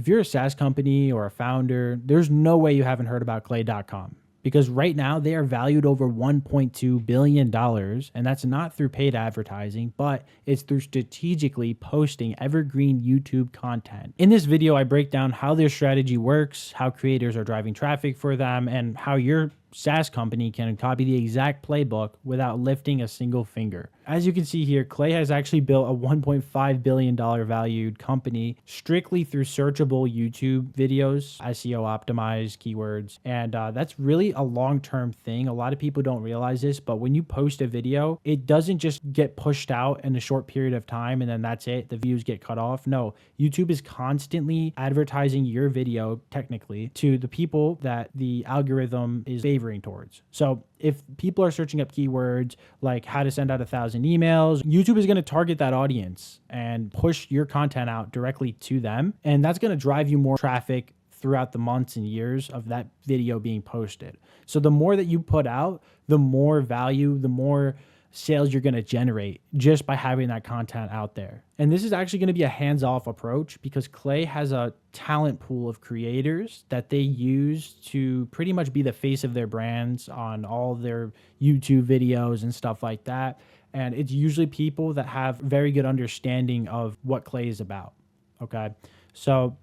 If you're a SaaS company or a founder, there's no way you haven't heard about clay.com. Because right now they are valued over $1.2 billion, and that's not through paid advertising, but it's through strategically posting evergreen YouTube content. In this video, I break down how their strategy works, how creators are driving traffic for them, and how your SaaS company can copy the exact playbook without lifting a single finger. As you can see here, Clay has actually built a $1.5 billion valued company strictly through searchable YouTube videos, SEO optimized keywords. And that's really a long-term thing. A lot of people don't realize this, but when you post a video, it doesn't just get pushed out in a short period of time and then that's it. The views get cut off. No, YouTube is constantly advertising your video technically to the people that the algorithm is favoring towards. So if people are searching up keywords like how to send out 1,000 emails, YouTube is going to target that audience and push your content out directly to them. And that's going to drive you more traffic throughout the months and years of that video being posted. So the more that you put out, the more value, the more sales you're going to generate just by having that content out there. And this is actually going to be a hands-off approach because Clay has a talent pool of creators that they use to pretty much be the face of their brands on all their YouTube videos and stuff like that. And it's usually people that have very good understanding of what Clay is about. Okay. So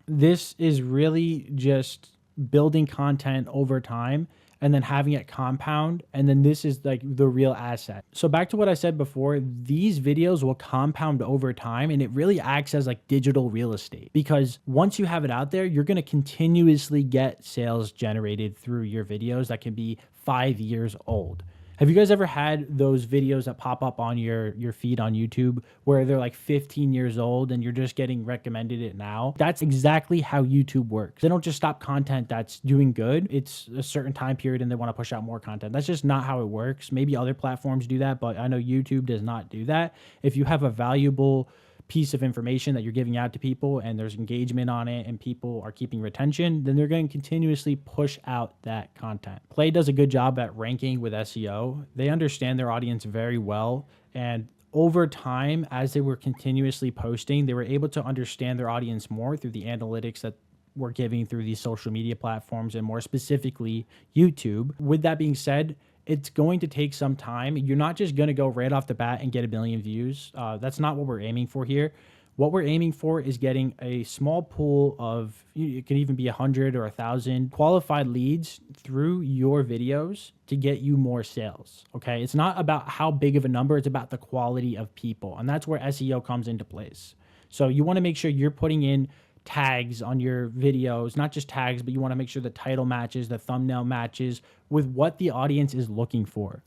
this is really just building content over time and then having it compound. And then this is like the real asset. So back to what I said before, these videos will compound over time and it really acts as like digital real estate because once you have it out there, you're going to continuously get sales generated through your videos that can be 5 years old. Have you guys ever had those videos that pop up on your feed on YouTube where they're like 15 years old and you're just getting recommended it now? That's exactly how YouTube works. They don't just stop content that's doing good. It's a certain time period and they want to push out more content. That's just not how it works. Maybe other platforms do that, but I know YouTube does not do that. If you have a valuable piece of information that you're giving out to people and there's engagement on it and people are keeping retention, then they're going to continuously push out that content. Clay does a good job at ranking with SEO. They understand their audience very well. And over time, as they were continuously posting, they were able to understand their audience more through the analytics that we're giving through these social media platforms and more specifically YouTube. With that being said, it's going to take some time. You're not just going to go right off the bat and get 1 million views. That's not what we're aiming for here. What we're aiming for is getting a small pool of, it could even be 100 or 1,000 qualified leads through your videos to get you more sales. Okay. It's not about how big of a number. It's about the quality of people. And that's where SEO comes into place. So you want to make sure you're putting in tags on your videos, not just tags, but you want to make sure the title matches, the thumbnail matches with what the audience is looking for.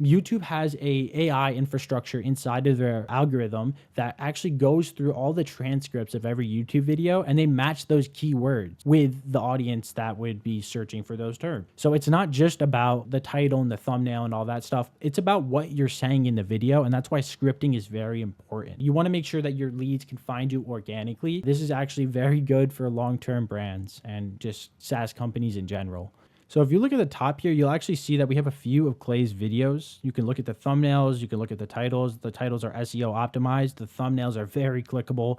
YouTube has a AI infrastructure inside of their algorithm that actually goes through all the transcripts of every YouTube video and they match those keywords with the audience that would be searching for those terms. So it's not just about the title and the thumbnail and all that stuff. It's about what you're saying in the video. And that's why scripting is very important. You want to make sure that your leads can find you organically. This is actually very good for long-term brands and just SaaS companies in general. So if you look at the top here, you'll actually see that we have a few of Clay's videos. You can look at the thumbnails. You can look at the titles. The titles are SEO optimized. The thumbnails are very clickable.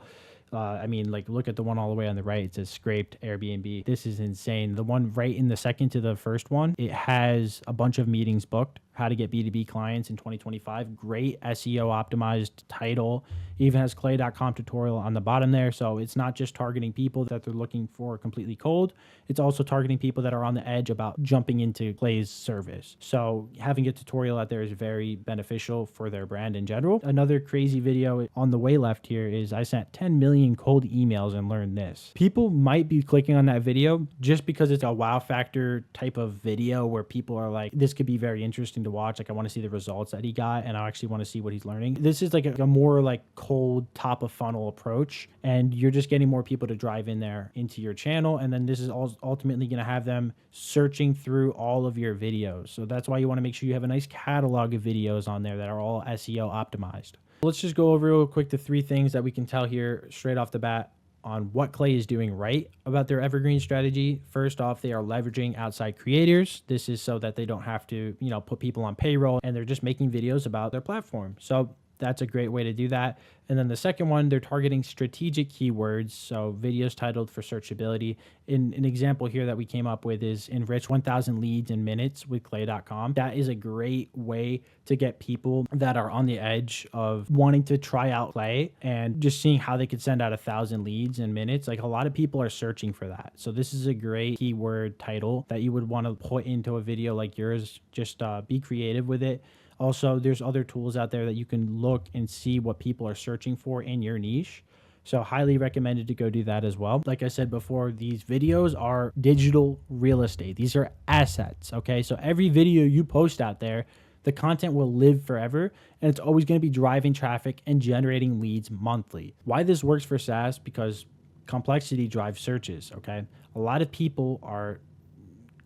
I mean, like look at the one all the way on the right. It says scraped Airbnb. This is insane. The one right in the second to the first one, it has a bunch of meetings booked. How to get B2B clients in 2025. Great SEO optimized title. Even has clay.com tutorial on the bottom there. So it's not just targeting people that they're looking for completely cold. It's also targeting people that are on the edge about jumping into Clay's service. So having a tutorial out there is very beneficial for their brand in general. Another crazy video on the way left here is I sent 10 million cold emails and learned this. People might be clicking on that video just because it's a wow factor type of video where people are like, this could be very interesting to watch. Like I want to see the results that he got and I actually want to see what he's learning. This is like a more like cold top of funnel approach and you're just getting more people to drive in there into your channel. And then this is ultimately going to have them searching through all of your videos. So that's why you want to make sure you have a nice catalog of videos on there that are all SEO optimized. Let's just go over real quick the 3 things that we can tell here straight off the bat on what Clay is doing right about their evergreen strategy. First off, they are leveraging outside creators. This is so that they don't have to, put people on payroll and they're just making videos about their platform. So That's a great way to do that. And then the second one, they're targeting strategic keywords. So videos titled for searchability. An example here that we came up with is enrich 1,000 leads in minutes with clay.com. That is a great way to get people that are on the edge of wanting to try out Clay and just seeing how they could send out 1,000 leads in minutes. Like, a lot of people are searching for that. So this is a great keyword title that you would want to put into a video like yours. Just be creative with it. Also, there's other tools out there that you can look and see what people are searching for in your niche. So highly recommended to go do that as well. Like I said before, these videos are digital real estate. These are assets, okay? So every video you post out there, the content will live forever, and it's always going to be driving traffic and generating leads monthly. Why this works for SaaS? Because complexity drives searches, okay? A lot of people are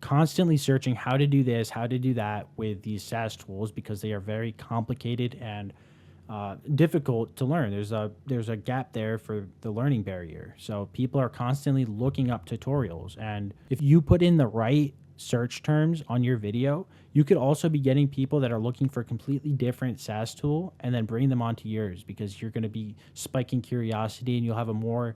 constantly searching how to do this, how to do that with these SaaS tools because they are very complicated and difficult to learn. There's a gap there for the learning barrier. So people are constantly looking up tutorials. And if you put in the right search terms on your video, you could also be getting people that are looking for a completely different SaaS tool and then bring them onto yours, because you're going to be spiking curiosity and you'll have a more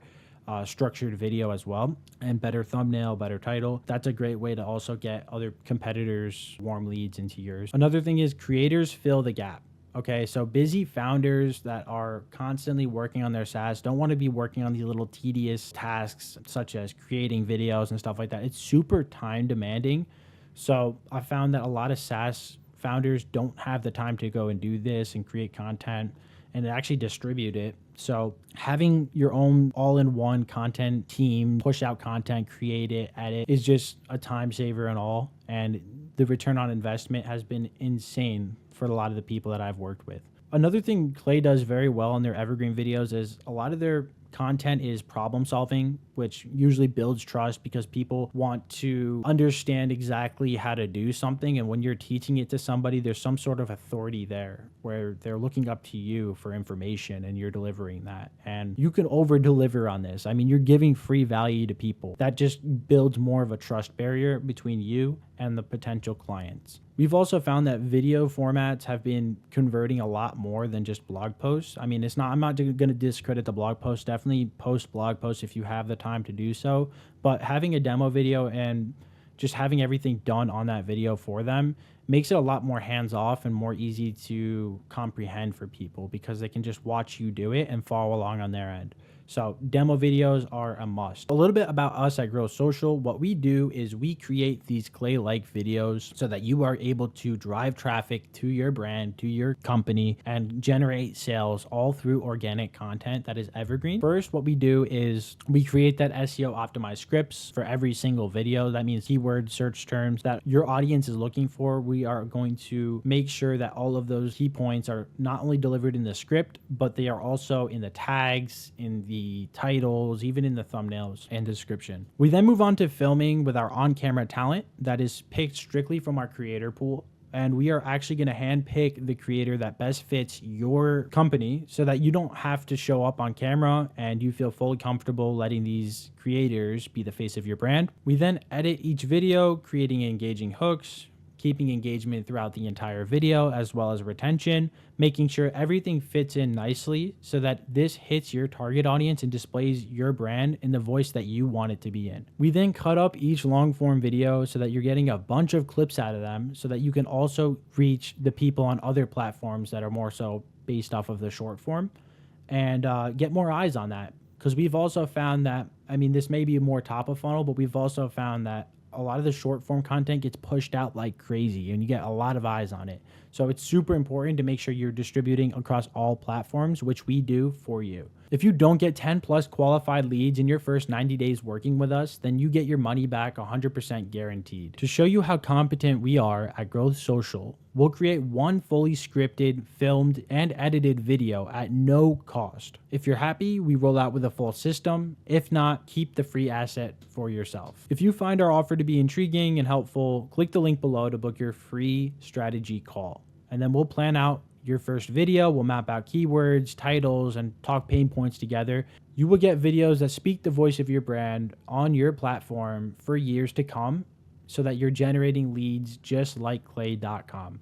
structured video as well, and better thumbnail, better title. That's a great way to also get other competitors' warm leads into yours. Another thing is creators fill the gap. Okay, so busy founders that are constantly working on their SaaS don't want to be working on these little tedious tasks such as creating videos and stuff like that. It's super time demanding. So I found that a lot of SaaS founders don't have the time to go and do this and create content and actually distribute it. So having your own all-in-one content team, push out content, create it, edit, is just a time saver and all. And the return on investment has been insane for a lot of the people that I've worked with. Another thing Clay does very well in their evergreen videos is a lot of their content is problem solving, which usually builds trust because people want to understand exactly how to do something. And when you're teaching it to somebody, there's some sort of authority there where they're looking up to you for information and you're delivering that. And you can over deliver on this. I mean, you're giving free value to people. That just builds more of a trust barrier between you and the potential clients. We've also found that video formats have been converting a lot more than just blog posts. I mean, I'm not going to discredit the blog posts. Definitely post blog posts if you have the time to do so. But having a demo video and just having everything done on that video for them makes it a lot more hands-off and more easy to comprehend for people because they can just watch you do it and follow along on their end. So demo videos are a must. A little bit about us at Grow Social. What we do is we create these Clay-like videos so that you are able to drive traffic to your brand, to your company, and generate sales all through organic content that is evergreen. First, what we do is we create that SEO optimized scripts for every single video. That means keyword search terms that your audience is looking for. We are going to make sure that all of those key points are not only delivered in the script, but they are also in the tags, in the titles, even in the thumbnails and description. We then move on to filming with our on-camera talent that is picked strictly from our creator pool. And we are actually going to handpick the creator that best fits your company so that you don't have to show up on camera and you feel fully comfortable letting these creators be the face of your brand. We then edit each video, creating engaging hooks, keeping engagement throughout the entire video, as well as retention, making sure everything fits in nicely so that this hits your target audience and displays your brand in the voice that you want it to be in. We then cut up each long form video so that you're getting a bunch of clips out of them so that you can also reach the people on other platforms that are more so based off of the short form and get more eyes on that. Because we've also found that, I mean, this may be more top of funnel, but we've also found that a lot of the short form content gets pushed out like crazy and you get a lot of eyes on it. So it's super important to make sure you're distributing across all platforms, which we do for you. If you don't get 10 plus qualified leads in your first 90 days working with us, then you get your money back 100% guaranteed. To show you how competent we are at Growth Social, we'll create one fully scripted, filmed, and edited video at no cost. If you're happy, we roll out with a full system. If not, keep the free asset for yourself. If you find our offer to be intriguing and helpful, click the link below to book your free strategy call. And then we'll plan out your first video. We'll map out keywords, titles, and talk pain points together. You will get videos that speak the voice of your brand on your platform for years to come so that you're generating leads just like clay.com.